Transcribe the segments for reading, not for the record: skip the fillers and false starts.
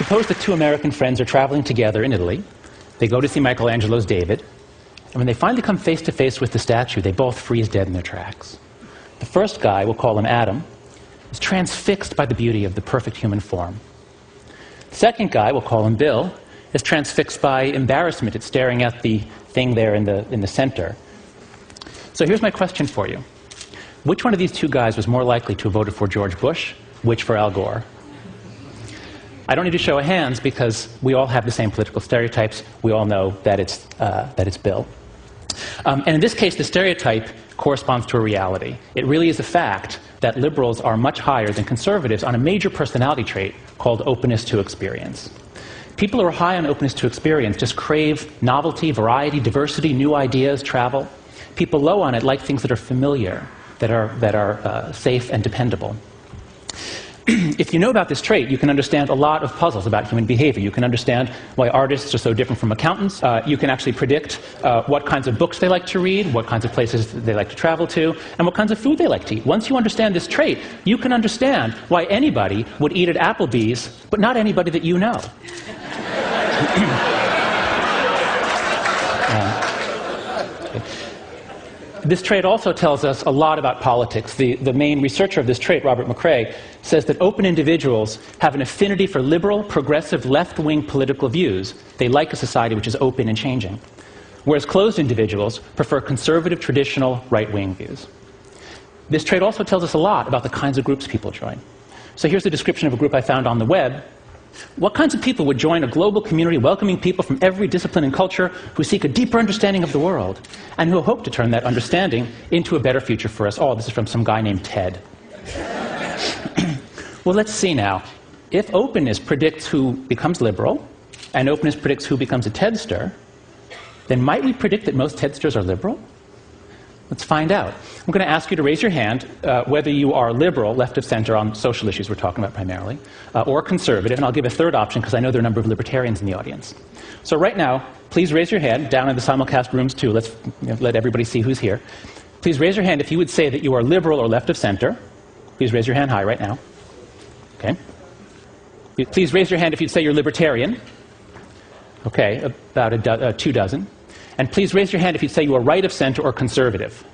Suppose that two American friends are traveling together in Italy. They go to see Michelangelo's David, and when they finally come face to face with the statue, they both freeze dead in their tracks. The first guy, we'll call him Adam, is transfixed by the beauty of the perfect human form. The second guy, we'll call him Bill, is transfixed by embarrassment at staring at the thing there in the center. So here's my question for you. Which one of these two guys was more likely to have voted for George Bush, which for Al Gore? I don't need to show of hands because we all have the same political stereotypes. We all know that it's Bill. And in this case, the stereotype corresponds to a reality. It really is a fact that liberals are much higher than conservatives on a major personality trait called openness to experience. People who are high on openness to experience just crave novelty, variety, diversity, new ideas, travel. People low on it like things that are familiar, that are safe and dependable. If you know about this trait, you can understand a lot of puzzles about human behavior. You can understand why artists are so different from accountants. You can actually predict what kinds of books they like to read, what kinds of places they like to travel to, and what kinds of food they like to eat. Once you understand this trait, you can understand why anybody would eat at Applebee's, but not anybody that you know. This trait also tells us a lot about politics. The main researcher of this trait, Robert McCrae, says that open individuals have an affinity for liberal, progressive, left-wing political views. They like a society which is open and changing. Whereas closed individuals prefer conservative, traditional, right-wing views. This trait also tells us a lot about the kinds of groups people join. So here's a description of a group I found on the web. What kinds of people would join a global community welcoming people from every discipline and culture who seek a deeper understanding of the world and who hope to turn that understanding into a better future for us all? This is from some guy named Ted. Well, let's see now. If openness predicts who becomes liberal and openness predicts who becomes a Tedster, then might we predict that most Tedsters are liberal? Let's find out. I'm going to ask you to raise your hand whether you are liberal, left of center on social issues we're talking about primarily, or conservative, and I'll give a third option because I know there are a number of libertarians in the audience. So right now, please raise your hand, down in the simulcast rooms too, let's let everybody see who's here. Please raise your hand if you would say that you are liberal or left of center. Please raise your hand high right now. Okay. Please raise your hand if you'd say you're libertarian. Okay, about 2 dozen. And please raise your hand if you'd say you are right of center or conservative.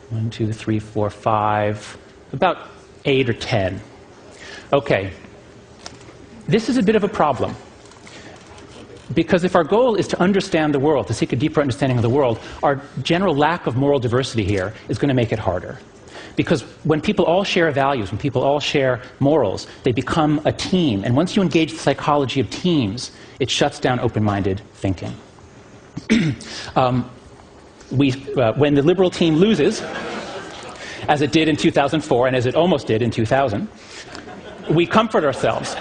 1, 2, 3, 4, 5, about 8 or 10. Okay. This is a bit of a problem. Because if our goal is to understand the world, to seek a deeper understanding of the world, our general lack of moral diversity here is going to make it harder. Because when people all share values, when people all share morals, they become a team. And once you engage the psychology of teams, it shuts down open-minded thinking. When the liberal team loses, as it did in 2004 and as it almost did in 2000, we comfort ourselves.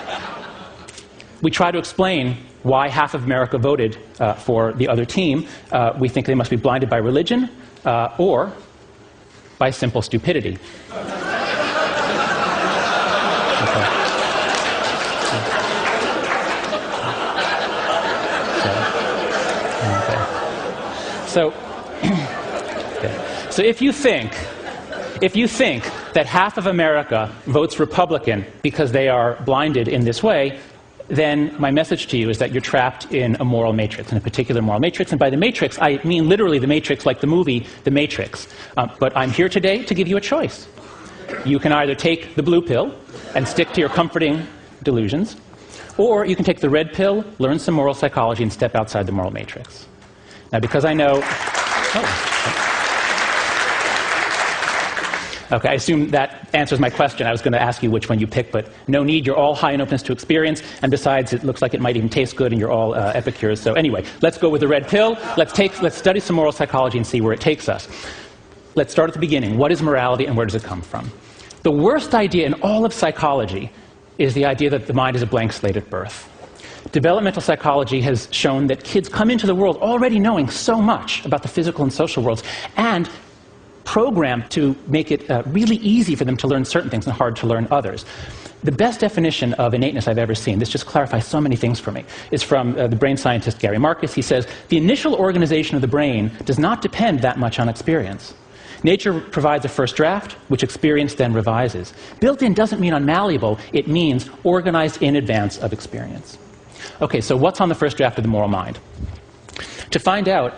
We try to explain why half of America voted for the other team. We think they must be blinded by religion or by simple stupidity. So if you think that half of America votes Republican because they are blinded in this way, then my message to you is that you're trapped in a moral matrix, in a particular moral matrix. And by the matrix, I mean literally the matrix, like the movie The Matrix. But I'm here today to give you a choice. You can either take the blue pill and stick to your comforting delusions, or you can take the red pill, learn some moral psychology, and step outside the moral matrix. Now, because I know... Okay, I assume that answers my question. I was going to ask you which one you pick, but no need. You're all high in openness to experience, and besides, it looks like it might even taste good, and you're all epicures. So anyway, let's go with the red pill. Let's study some moral psychology and see where it takes us. Let's start at the beginning. What is morality, and where does it come from? The worst idea in all of psychology is the idea that the mind is a blank slate at birth. Developmental psychology has shown that kids come into the world already knowing so much about the physical and social worlds, and programmed to make it really easy for them to learn certain things and hard to learn others. The best definition of innateness I've ever seen, this just clarifies so many things for me, is from the brain scientist Gary Marcus. He says, the initial organization of the brain does not depend that much on experience. Nature provides a first draft, which experience then revises. Built-in doesn't mean unmalleable. It means organized in advance of experience. Okay, so what's on the first draft of the moral mind? To find out,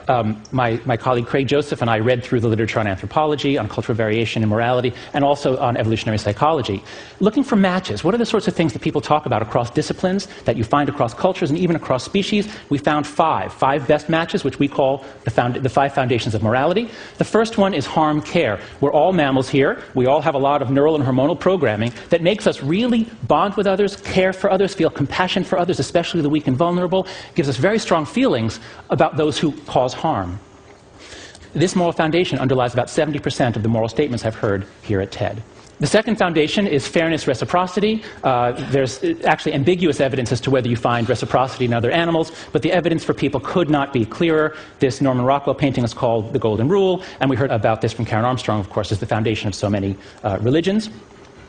my colleague Craig Joseph and I read through the literature on anthropology, on cultural variation and morality, and also on evolutionary psychology, looking for matches. What are the sorts of things that people talk about across disciplines, that you find across cultures, and even across species? We found five best matches, which we call the 5 foundations of morality. The first one is harm-care. We're all mammals here. We all have a lot of neural and hormonal programming that makes us really bond with others, care for others, feel compassion for others, especially the weak and vulnerable, gives us very strong feelings about those who cause harm. This moral foundation underlies about 70% of the moral statements I've heard here at TED. The second foundation is fairness, reciprocity. There's actually ambiguous evidence as to whether you find reciprocity in other animals, but the evidence for people could not be clearer. This Norman Rockwell painting is called The Golden Rule, and we heard about this from Karen Armstrong, of course, as the foundation of so many religions.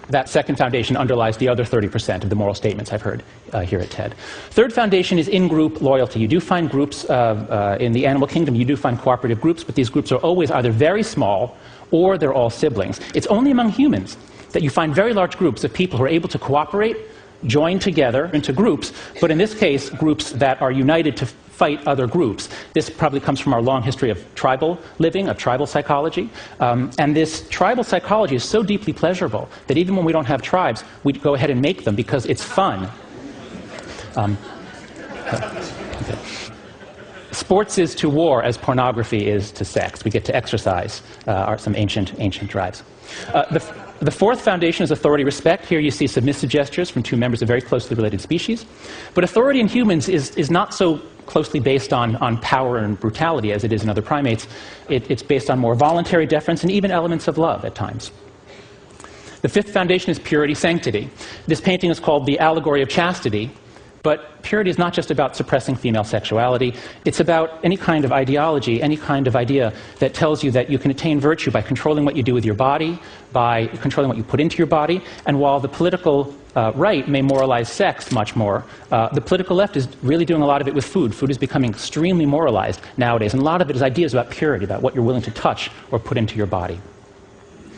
That second foundation underlies the other 30% of the moral statements I've heard here at TED. Third foundation is in-group loyalty. You do find groups in the animal kingdom, you do find cooperative groups, but these groups are always either very small or they're all siblings. It's only among humans that you find very large groups of people who are able to cooperate, join together into groups, but in this case, groups that are united to fight other groups. This probably comes from our long history of tribal living, of tribal psychology. And this tribal psychology is so deeply pleasurable that even when we don't have tribes, we go ahead and make them because it's fun. Okay. Sports is to war as pornography is to sex. We get to exercise some ancient tribes. The fourth foundation is authority respect. Here you see submissive gestures from 2 members of very closely related species. But authority in humans is not so closely based on power and brutality as it is in other primates. It's based on more voluntary deference and even elements of love at times. The fifth foundation is purity, sanctity. This painting is called The Allegory of Chastity. But purity is not just about suppressing female sexuality. It's about any kind of ideology, any kind of idea that tells you that you can attain virtue by controlling what you do with your body, by controlling what you put into your body. And while the political right may moralize sex much more, the political left is really doing a lot of it with food. Food is becoming extremely moralized nowadays. And a lot of it is ideas about purity, about what you're willing to touch or put into your body.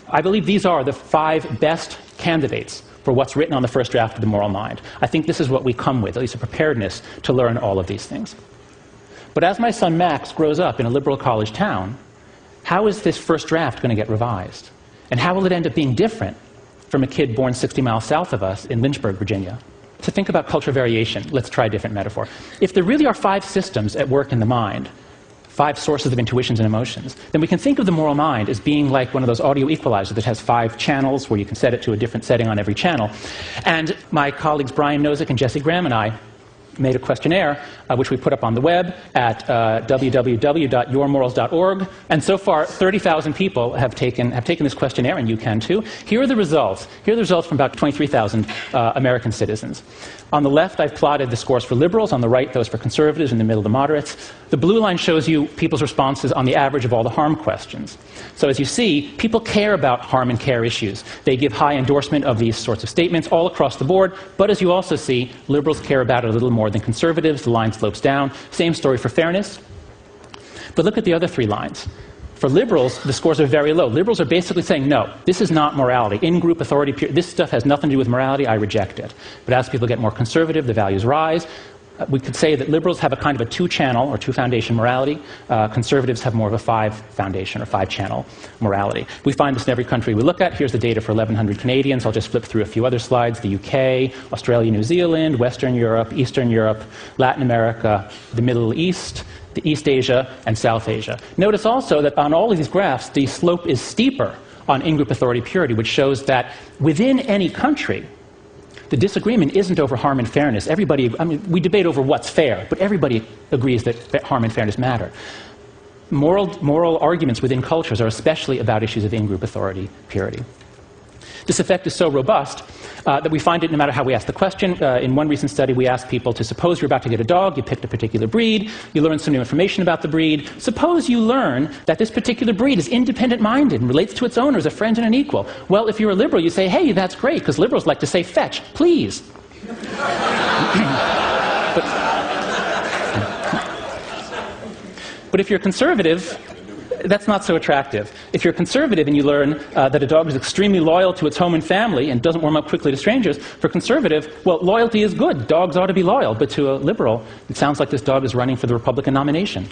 I believe these are the 5 best candidates for what's written on the first draft of the moral mind. I think this is what we come with, at least a preparedness to learn all of these things. But as my son Max grows up in a liberal college town, how is this first draft going to get revised? And how will it end up being different from a kid born 60 miles south of us in Lynchburg, Virginia? To think about cultural variation, let's try a different metaphor. If there really are 5 systems at work in the mind, 5 sources of intuitions and emotions, then we can think of the moral mind as being like one of those audio equalizers that has 5 channels where you can set it to a different setting on every channel. And my colleagues Brian Nozick and Jesse Graham and I made a questionnaire, which we put up on the web at www.yourmorals.org. And so far, 30,000 people have taken this questionnaire, and you can too. Here are the results. Here are the results from about 23,000 American citizens. On the left, I've plotted the scores for liberals. On the right, those for conservatives. In the middle, the moderates. The blue line shows you people's responses on the average of all the harm questions. So as you see, people care about harm and care issues. They give high endorsement of these sorts of statements all across the board. But as you also see, liberals care about it a little more than conservatives. The line slopes down. Same story for fairness. But look at the other 3 lines. For liberals, the scores are very low. Liberals are basically saying, no, this is not morality. In-group authority, this stuff has nothing to do with morality. I reject it. But as people get more conservative, the values rise. We could say that liberals have a kind of a 2-channel or 2-foundation morality. Conservatives have more of a 5-foundation or 5-channel morality. We find this in every country we look at. Here's the data for 1,100 Canadians. I'll just flip through a few other slides. The UK, Australia, New Zealand, Western Europe, Eastern Europe, Latin America, the Middle East, the East Asia, and South Asia. Notice also that on all of these graphs, the slope is steeper on in-group authority purity, which shows that within any country, the disagreement isn't over harm and fairness. We debate over what's fair, but everybody agrees that harm and fairness matter. Moral arguments within cultures are especially about issues of in-group authority purity. This effect is so robust that we find it no matter how we ask the question. In one recent study, we asked people to suppose you're about to get a dog, you picked a particular breed, you learned some new information about the breed. Suppose you learn that this particular breed is independent-minded and relates to its owner as a friend and an equal. Well, if you're a liberal, you say, hey, that's great, because liberals like to say, fetch, please. But if you're conservative, that's not so attractive. If you're conservative and you learn that a dog is extremely loyal to its home and family and doesn't warm up quickly to strangers, for conservative, well, loyalty is good. Dogs ought to be loyal. But to a liberal, it sounds like this dog is running for the Republican nomination.